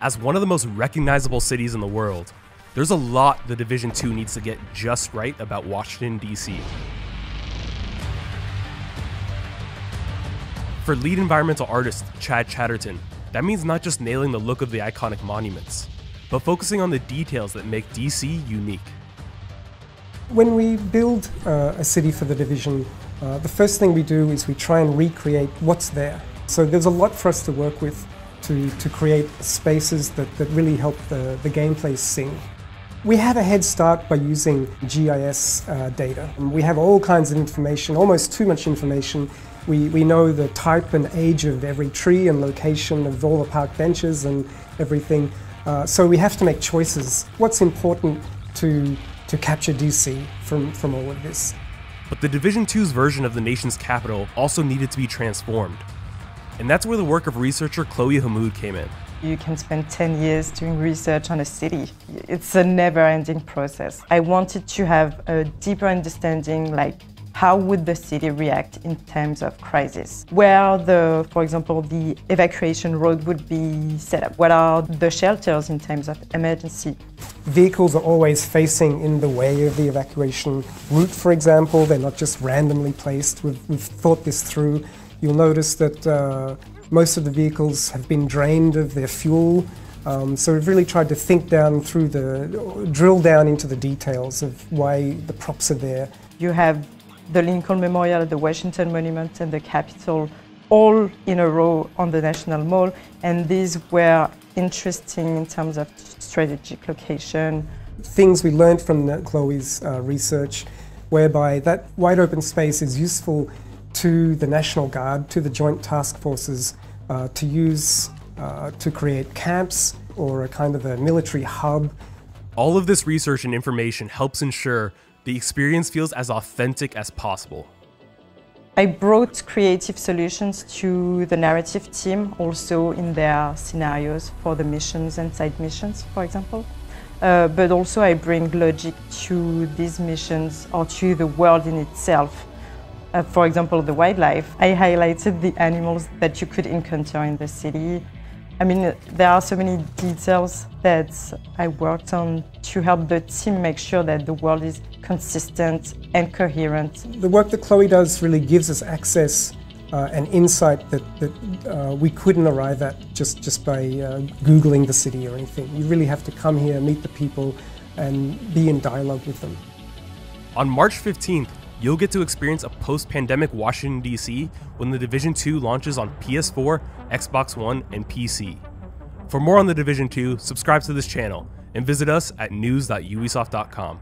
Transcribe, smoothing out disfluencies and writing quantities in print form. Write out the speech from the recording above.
As one of the most recognizable cities in the world, there's a lot the Division 2 needs to get just right about Washington, D.C. For lead environmental artist Chad Chatterton, that means not just nailing the look of the iconic monuments, but focusing on the details that make D.C. unique. When we build a city for the Division, the first thing we do is we try and recreate what's there. So there's a lot for us to work with to create spaces that really help the gameplay sing. We have a head start by using GIS data. We have all kinds of information, almost too much information. We know the type and age of every tree and location of all the park benches and everything. So we have to make choices. What's important to capture DC from all of this? But the Division 2's version of the nation's capital also needed to be transformed. And that's where the work of researcher Chloe Hamoud came in. You can spend 10 years doing research on a city. It's a never-ending process. I wanted to have a deeper understanding, like how would the city react in times of crisis? Where for example, the evacuation road would be set up? What are the shelters in times of emergency? Vehicles are always facing in the way of the evacuation route, for example. They're not just randomly placed. We've thought this through. You'll notice that most of the vehicles have been drained of their fuel. So we've really tried to think drill down into the details of why the props are there. You have the Lincoln Memorial, the Washington Monument, and the Capitol all in a row on the National Mall, and these were interesting in terms of strategic location. Things we learned from Chloe's research, whereby that wide open space is useful to the National Guard, to the Joint Task Forces, to use to create camps or a kind of a military hub. All of this research and information helps ensure the experience feels as authentic as possible. I brought creative solutions to the narrative team, also in their scenarios for the missions and side missions, for example. But also I bring logic to these missions or to the world in itself. For example, the wildlife. I highlighted the animals that you could encounter in the city. I mean, there are so many details that I worked on to help the team make sure that the world is consistent and coherent. The work that Chloe does really gives us access and insight that we couldn't arrive at just by Googling the city or anything. You really have to come here, meet the people, and be in dialogue with them. On March 15th, you'll get to experience a post-pandemic Washington, D.C. when the Division 2 launches on PS4, Xbox One, and PC. For more on the Division 2, subscribe to this channel and visit us at news.ubisoft.com.